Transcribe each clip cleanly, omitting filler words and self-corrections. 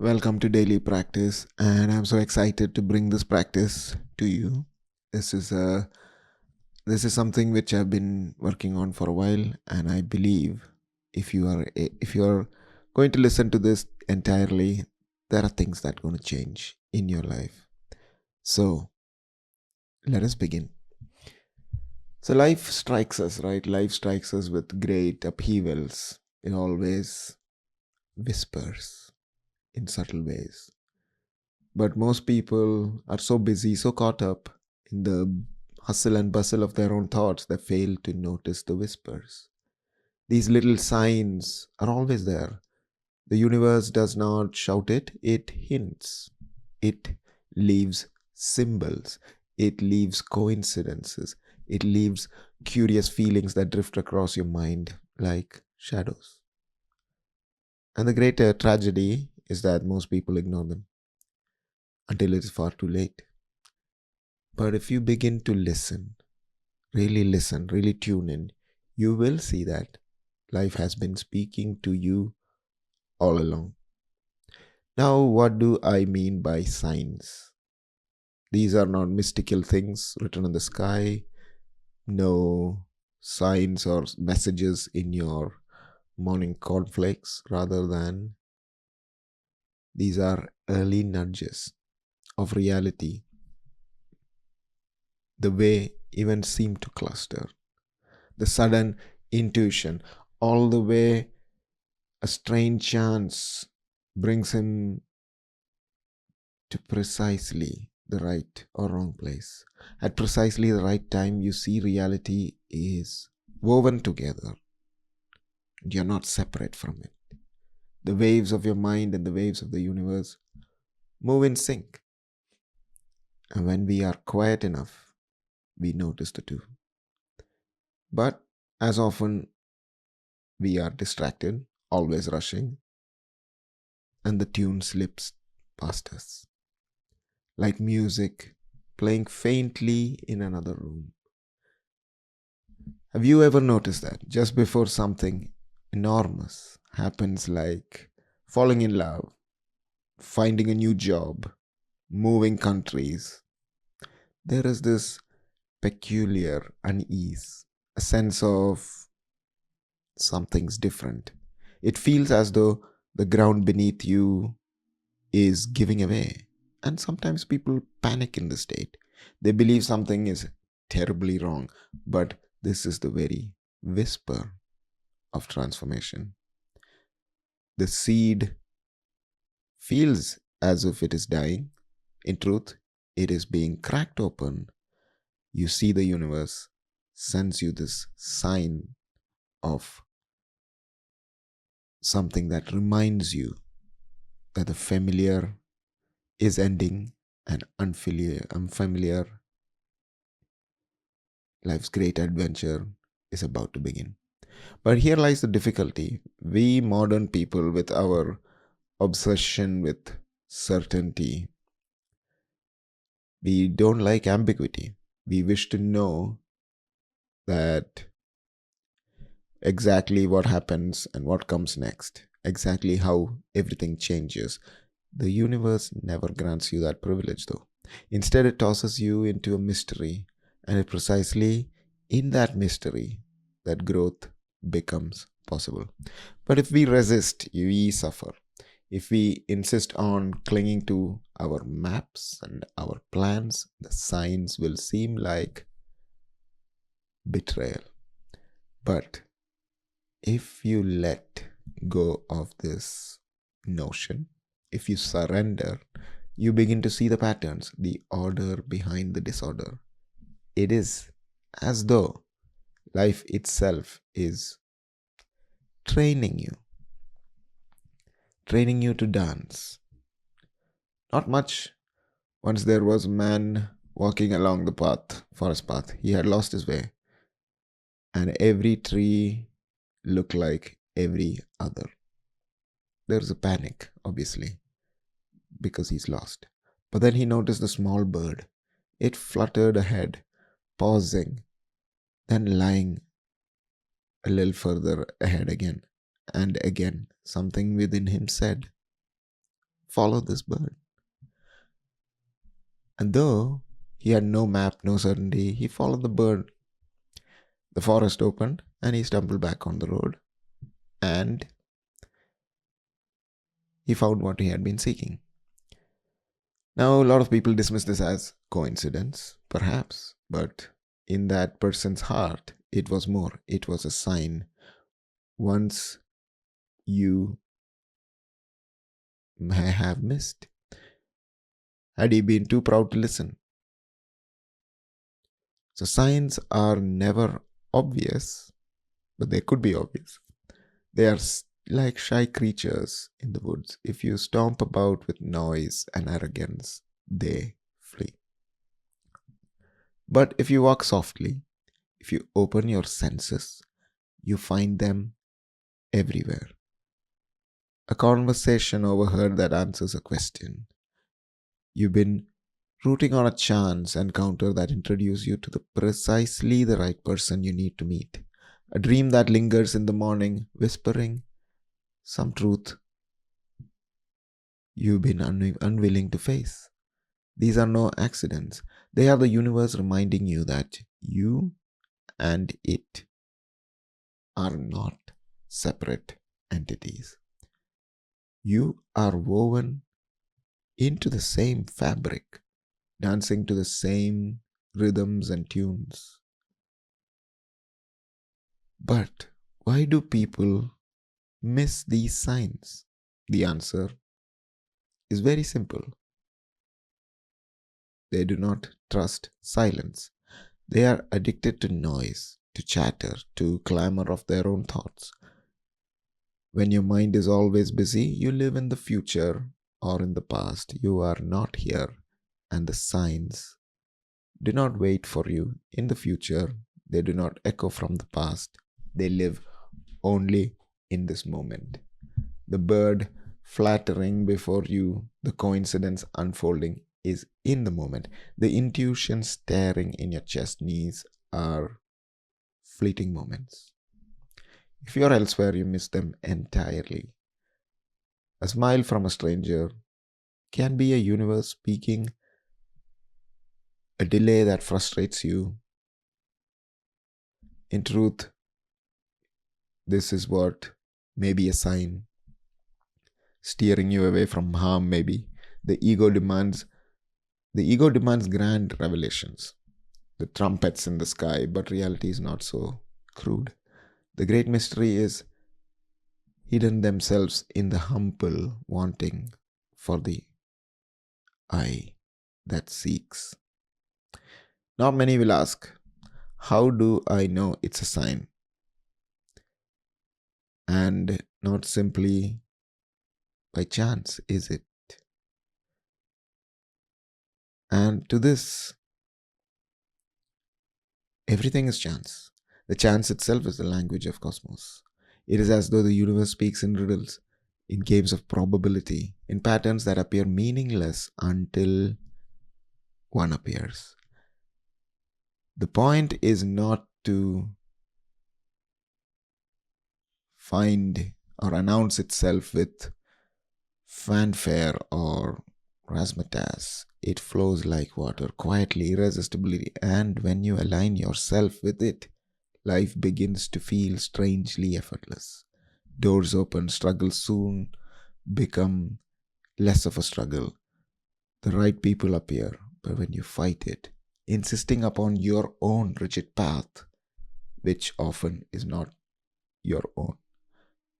Welcome to Daily Practice, and I'm so excited to bring this practice to you. This is a this is something which I've been working on for a while, and I believe if you are going to listen to this entirely, there are things that are going to change in your life. So let us begin. So life strikes us, right? Life strikes us with great upheavals. It always whispers in subtle ways. But most people are so busy, so caught up in the hustle and bustle of their own thoughts, they fail to notice the whispers. These little signs are always there. The universe does not shout it, it hints. It leaves symbols. It leaves coincidences. It leaves curious feelings that drift across your mind like shadows. And the greater tragedy is that most people ignore them until it is far too late. But if you begin to listen, really tune in, you will see that life has been speaking to you all along. Now, what do I mean by signs? These are not mystical things written in the sky, no signs or messages in your morning cornflakes, rather than these are early nudges of reality, the way events seem to cluster, the sudden intuition, all the way a strange chance brings him to precisely the right or wrong place. At precisely the right time, you see reality is woven together. You're not separate from it. The waves of your mind and the waves of the universe move in sync. And when we are quiet enough, we notice the two. But as often, we are distracted, always rushing, and the tune slips past us, like music playing faintly in another room. Have you ever noticed that just before something enormous happens, like falling in love, finding a new job, moving countries, there is this peculiar unease, a sense of something's different. It feels as though the ground beneath you is giving away. And sometimes people panic in the state. They believe something is terribly wrong, but this is the very whisper of transformation. The seed feels as if it is dying. In truth, it is being cracked open. You see, the universe sends you this sign of something that reminds you that the familiar is ending and unfamiliar life's great adventure is about to begin. But here lies the difficulty. We modern people, with our obsession with certainty, we don't like ambiguity. We wish to know that exactly what happens and what comes next, exactly how everything changes. The universe never grants you that privilege, though. Instead, it tosses you into a mystery, and it precisely in that mystery that growth becomes possible. But if we resist, we suffer. If we insist on clinging to our maps and our plans, the signs will seem like betrayal. But if you let go of this notion, if you surrender, you begin to see the patterns, the order behind the disorder. It is as though life itself is training you, training you to dance. Not much. Once there was a man walking along the forest path. He had lost his way, and every tree looked like every other. There's a panic, obviously, because he's lost. But then he noticed a small bird. It fluttered ahead, pausing, then lying a little further ahead again. And again, something within him said, follow this bird. And though he had no map, no certainty, he followed the bird. The forest opened and he stumbled back on the road and he found what he had been seeking. Now, a lot of people dismiss this as coincidence, perhaps, but in that person's heart, it was more. It was a sign. Once you may have missed, had he been too proud to listen. So, signs are never obvious, but they could be obvious. They are like shy creatures in the woods. If you stomp about with noise and arrogance, they flee. But if you walk softly, if you open your senses, you find them everywhere. A conversation overheard that answers a question. You've been rooting on a chance encounter that introduces you to precisely the right person you need to meet. A dream that lingers in the morning, whispering some truth you've been unwilling to face. These are no accidents. They are the universe reminding you that you and it are not separate entities. You are woven into the same fabric, dancing to the same rhythms and tunes. But why do people miss these signs? The answer is very simple. They do not trust silence. They are addicted to noise, to chatter, to clamor of their own thoughts. When your mind is always busy, you live in the future or in the past. You are not here, and the signs do not wait for you in the future. They do not echo from the past. They live only in this moment. The bird flattering before you, the coincidence unfolding is in the moment. The intuition staring in your chest knees are fleeting moments. If you're elsewhere, you miss them entirely. A smile from a stranger can be a universe speaking, a delay that frustrates you. In truth, this is what may be a sign steering you away from harm, maybe. The ego demands grand revelations, the trumpets in the sky, but reality is not so crude. The great mystery is hidden themselves in the humble wanting for the eye that seeks. Not many will ask, how do I know it's a sign? And not simply by chance, is it? And to this, everything is chance. The chance itself is the language of cosmos. It is as though the universe speaks in riddles, in games of probability, in patterns that appear meaningless until one appears. The point is not to find or announce itself with fanfare or razzmatazz. It flows like water, quietly, irresistibly, and when you align yourself with it, life begins to feel strangely effortless. Doors open, struggles soon become less of a struggle. The right people appear, but when you fight it, insisting upon your own rigid path, which often is not your own,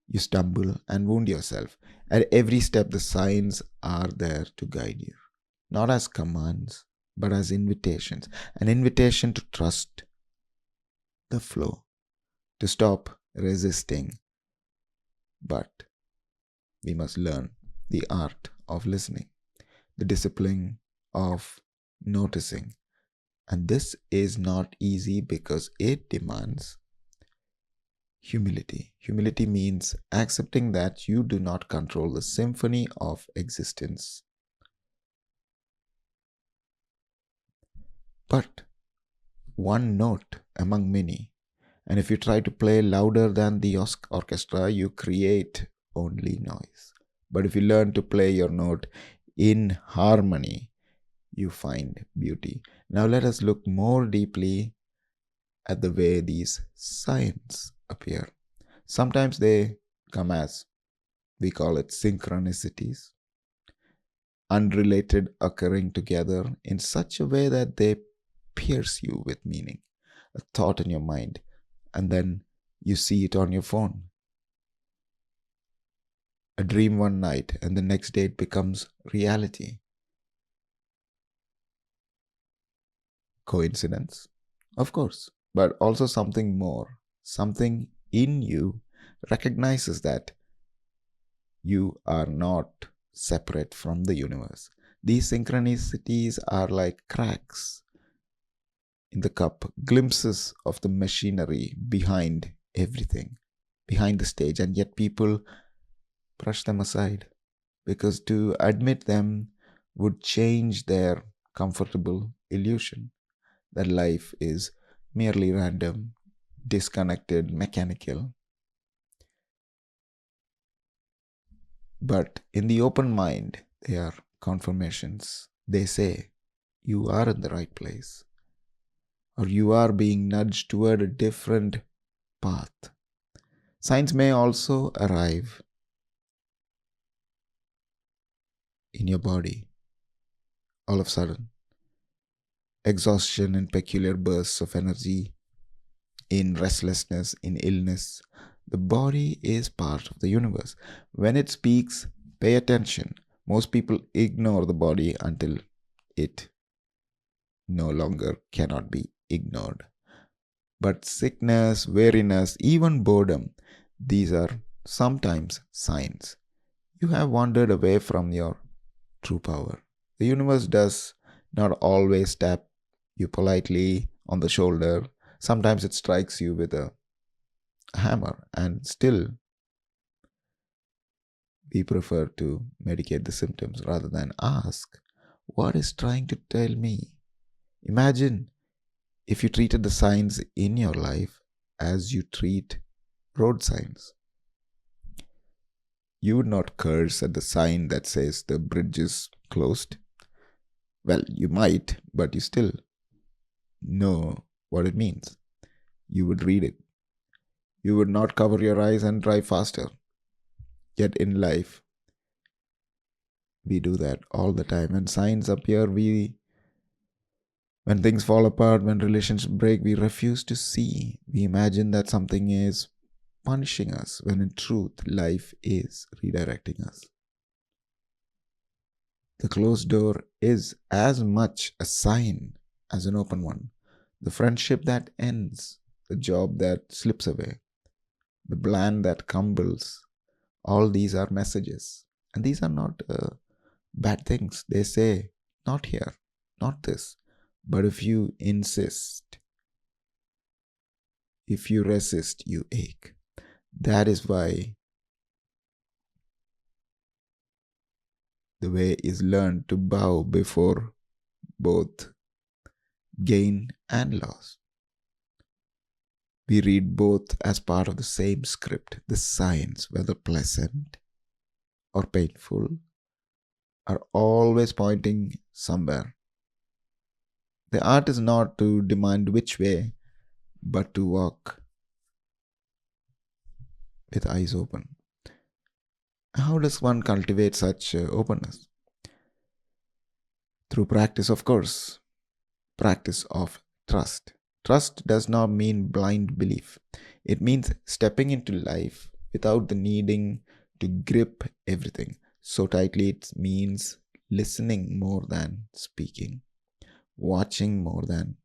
you stumble and wound yourself. At every step, the signs are there to guide you, not as commands, but as invitations. An invitation to trust the flow, to stop resisting. But we must learn the art of listening, the discipline of noticing. And this is not easy because it demands humility. Humility means accepting that you do not control the symphony of existence, but one note among many. And if you try to play louder than the orchestra, you create only noise. But if you learn to play your note in harmony, you find beauty. Now, let us look more deeply at the way these signs appear. Sometimes they come as, we call it synchronicities, unrelated, occurring together in such a way that they pierce you with meaning, a thought in your mind, and then you see it on your phone. A dream one night, and the next day it becomes reality. Coincidence? Of course, but also something more. Something in you recognizes that you are not separate from the universe. These synchronicities are like cracks in the cup, glimpses of the machinery behind everything, behind the stage, and yet people brush them aside because to admit them would change their comfortable illusion that life is merely random, disconnected, mechanical. But in the open mind, they are confirmations. They say, you are in the right place, or you are being nudged toward a different path. Signs may also arrive in your body all of a sudden. Exhaustion in peculiar bursts of energy, in restlessness, in illness. The body is part of the universe. When it speaks, pay attention. Most people ignore the body until it no longer cannot be ignored. But sickness, weariness, even boredom, these are sometimes signs. You have wandered away from your true power. The universe does not always tap you politely on the shoulder. Sometimes it strikes you with a hammer, and still we prefer to medicate the symptoms rather than ask, what is trying to tell me? Imagine if you treated the signs in your life as you treat road signs. You would not curse at the sign that says the bridge is closed. Well, you might, but you still know what it means. You would read it. You would not cover your eyes and drive faster. Yet in life, we do that all the time. When signs appear, when things fall apart, when relationships break, we refuse to see. We imagine that something is punishing us, when in truth, life is redirecting us. The closed door is as much a sign as an open one. The friendship that ends, the job that slips away, the plan that crumbles, all these are messages. And these are not bad things. They say, not here, not this. But if you insist, if you resist, you ache. That is why the way is learned to bow before both gain and loss. We read both as part of the same script. The signs, whether pleasant or painful, are always pointing somewhere. The art is not to demand which way, but to walk with eyes open. How does one cultivate such openness? Through practice, of course. Practice of trust. Trust does not mean blind belief. It means stepping into life without the needing to grip everything so tightly. It means listening more than speaking, watching more than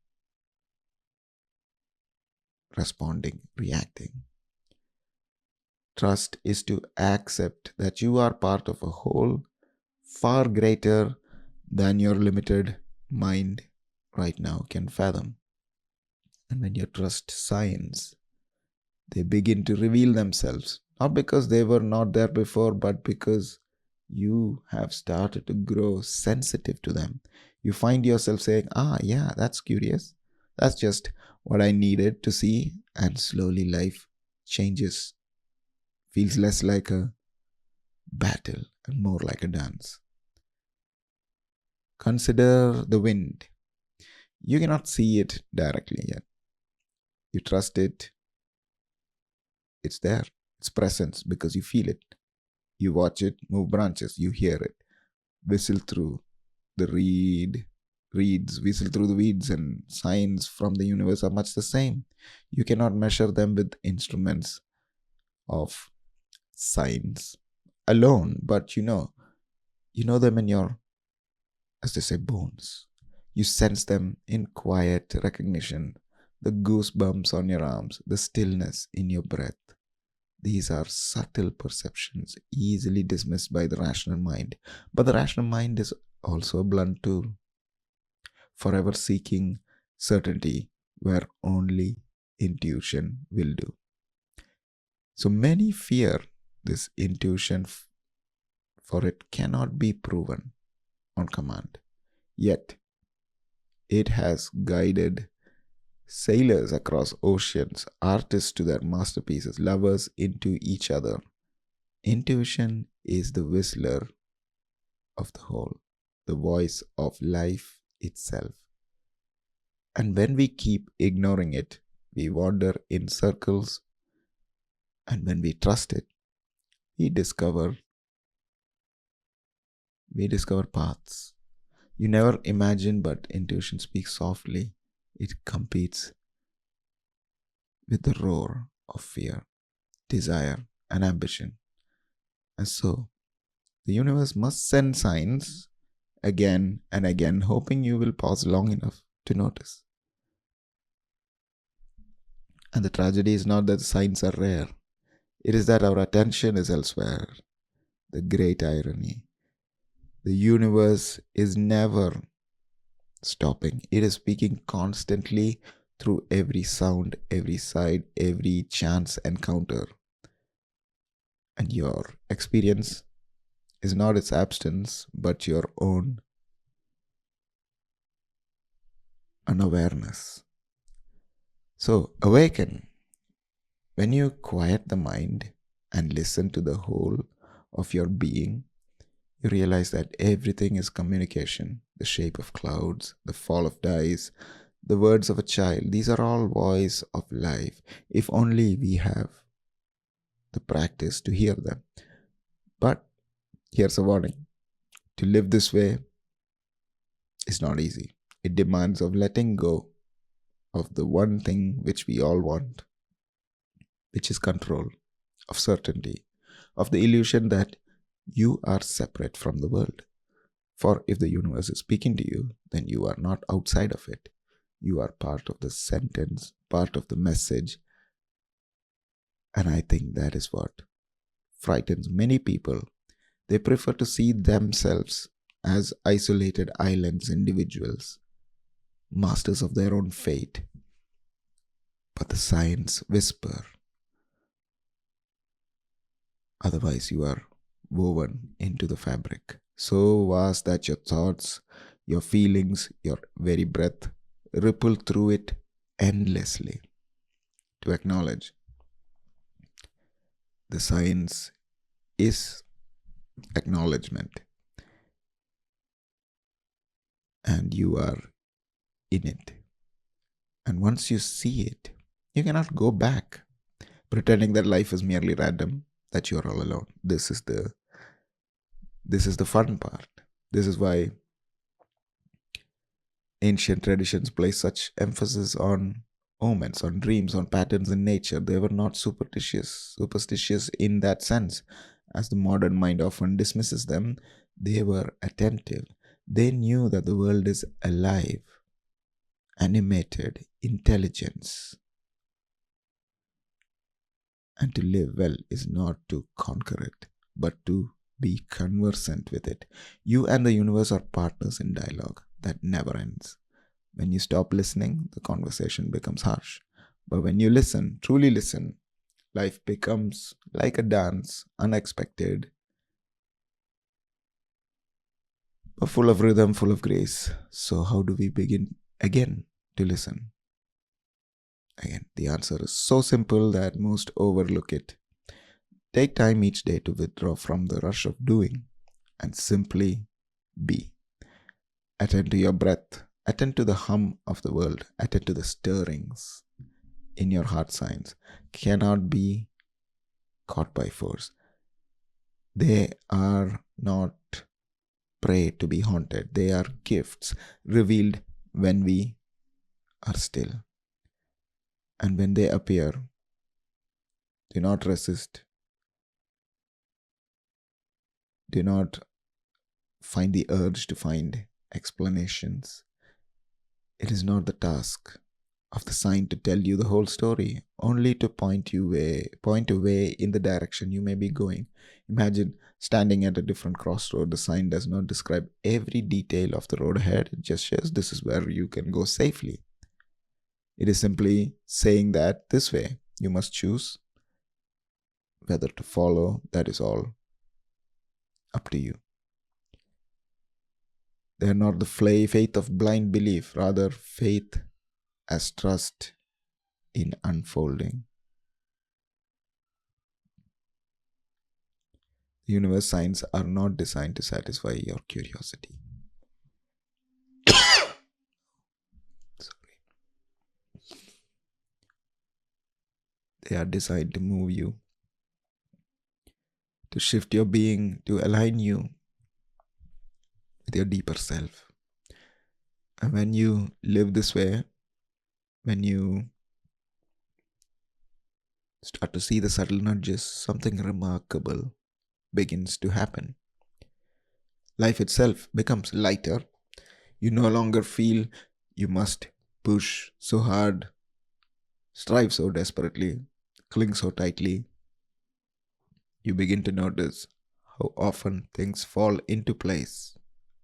responding, reacting. Trust is to accept that you are part of a whole far greater than your limited mind right now can fathom. And when your trust signs, they begin to reveal themselves, not because they were not there before, but because you have started to grow sensitive to them. You find yourself saying, yeah, that's curious. That's just what I needed to see. And slowly life changes. Feels less like a battle, and more like a dance. Consider the wind. You cannot see it directly yet. You trust it, it's there. It's presence because you feel it. You watch it move branches, you hear it whistle through the reeds, whistle through the weeds, and signs from the universe are much the same. You cannot measure them with instruments of science alone, but you know them in your, as they say, bones. You sense them in quiet recognition, the goosebumps on your arms, the stillness in your breath. These are subtle perceptions, easily dismissed by the rational mind. But the rational mind is also a blunt tool, forever seeking certainty where only intuition will do. So many fear this intuition, for it cannot be proven on command. Yet, it has guided sailors across oceans, artists to their masterpieces, lovers into each other. Intuition is the whistler of the whole, the voice of life itself. And when we keep ignoring it, we wander in circles. And when we trust it, we discover paths you never imagined. But intuition speaks softly. It competes with the roar of fear, desire, and ambition. And so, the universe must send signs again and again, hoping you will pause long enough to notice. And the tragedy is not that the signs are rare, it is that our attention is elsewhere. The great irony. The universe is never stopping, it is speaking constantly through every sound, every sight, every chance encounter. And your experience is not its absence, but your own unawareness. So, awaken. When you quiet the mind and listen to the whole of your being, you realize that everything is communication. The shape of clouds, the fall of dice, the words of a child, these are all voice of life, if only we have the practice to hear them. But here's a warning. To live this way is not easy. It demands of letting go of the one thing which we all want, which is control, of certainty, of the illusion that you are separate from the world. For if the universe is speaking to you, then you are not outside of it. You are part of the sentence, part of the message. And I think that is what frightens many people. They prefer to see themselves as isolated islands, individuals, masters of their own fate. But the signs whisper. Otherwise, you are woven into the fabric, so vast that your thoughts, your feelings, your very breath ripple through it endlessly. To acknowledge the science is acknowledgement, and you are in it. And once you see it, you cannot go back pretending that life is merely random, that you are all alone. This is the fun part. This is why ancient traditions place such emphasis on omens, on dreams, on patterns in nature. They were not superstitious in that sense, as the modern mind often dismisses them. They were attentive. They knew that the world is alive, animated, intelligence. And to live well is not to conquer it, but to be conversant with it. You and the universe are partners in dialogue that never ends. When you stop listening, the conversation becomes harsh. But when you listen, truly listen, life becomes like a dance, unexpected, but full of rhythm, full of grace. So how do we begin again to listen? Again, the answer is so simple that most overlook it. Take time each day to withdraw from the rush of doing and simply be. Attend to your breath, attend to the hum of the world, attend to the stirrings in your heart signs. Cannot be caught by force. They are not prey to be haunted, they are gifts revealed when we are still. And when they appear, do not resist, do not find the urge to find explanations. It is not the task of the sign to tell you the whole story, only to point away in the direction you may be going. Imagine standing at a different crossroad. The sign does not describe every detail of the road ahead, it just says this is where you can go safely. It is simply saying that this way you must choose whether to follow. That is all up to you. They are not the faith of blind belief, rather, faith as trust in unfolding. The universe signs are not designed to satisfy your curiosity. Sorry. They are designed to move you, to shift your being, to align you with your deeper self. And when you live this way, when you start to see the subtle nudges, something remarkable begins to happen. Life itself becomes lighter. You no longer feel you must push so hard, strive so desperately, cling so tightly. You begin to notice how often things fall into place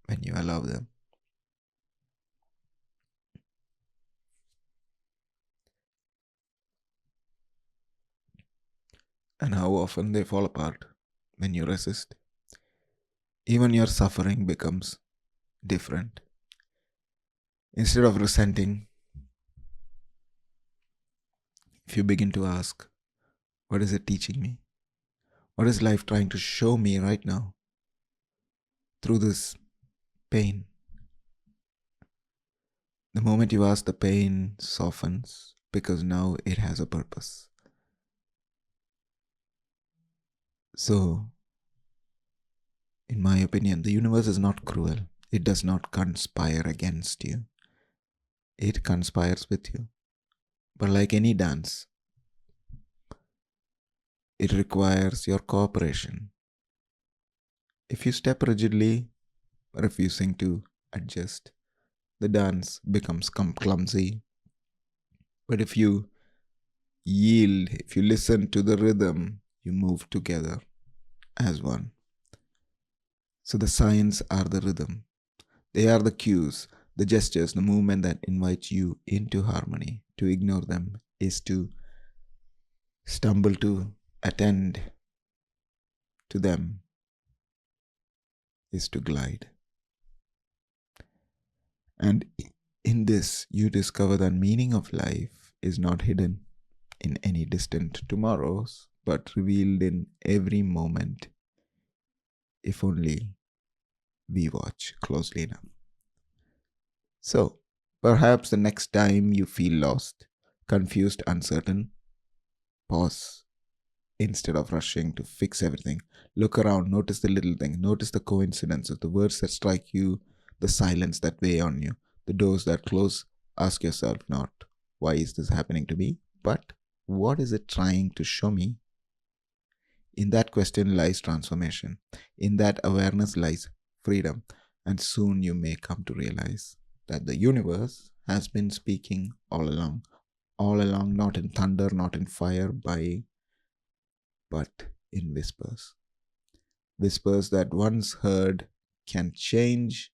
when you allow them. And how often they fall apart when you resist. Even your suffering becomes different. Instead of resenting, if you begin to ask, what is it teaching me? What is life trying to show me right now through this pain? The moment you ask, the pain softens because now it has a purpose. So, in my opinion, the universe is not cruel. It does not conspire against you, it conspires with you. But like any dance, it requires your cooperation. If you step rigidly, refusing to adjust, the dance becomes clumsy. But if you yield, if you listen to the rhythm, you move together as one. So the signs are the rhythm. They are the cues, the gestures, the movement that invite you into harmony. To ignore them is to stumble to attend to them, is to glide. And in this, you discover that meaning of life is not hidden in any distant tomorrows, but revealed in every moment, if only we watch closely enough. So, perhaps the next time you feel lost, confused, uncertain, pause. Instead of rushing to fix everything, look around, notice the little things, notice the coincidences, the words that strike you, the silence that weigh on you, the doors that close. Ask yourself not, why is this happening to me? But what is it trying to show me? In that question lies transformation. In that awareness lies freedom. And soon you may come to realize that the universe has been speaking all along, not in thunder, not in fire, but in whispers. Whispers that once heard can change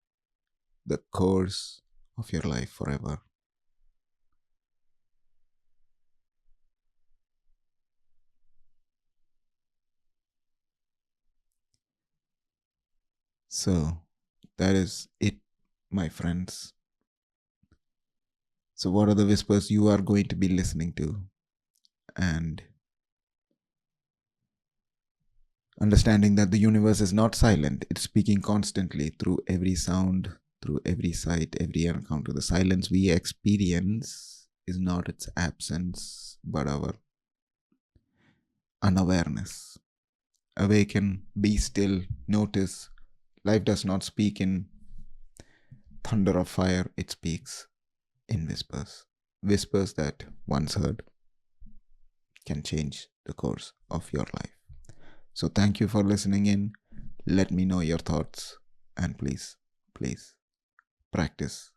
the course of your life forever. So, that is it, my friends. So, what are the whispers you are going to be listening to? And Understanding that the universe is not silent, it's speaking constantly through every sound, through every sight, every encounter. The silence we experience is not its absence, but our unawareness. Awaken, be still, notice. Life does not speak in thunder or fire, it speaks in whispers. Whispers that, once heard, can change the course of your life. So, thank you for listening in. Let me know your thoughts and please, please practice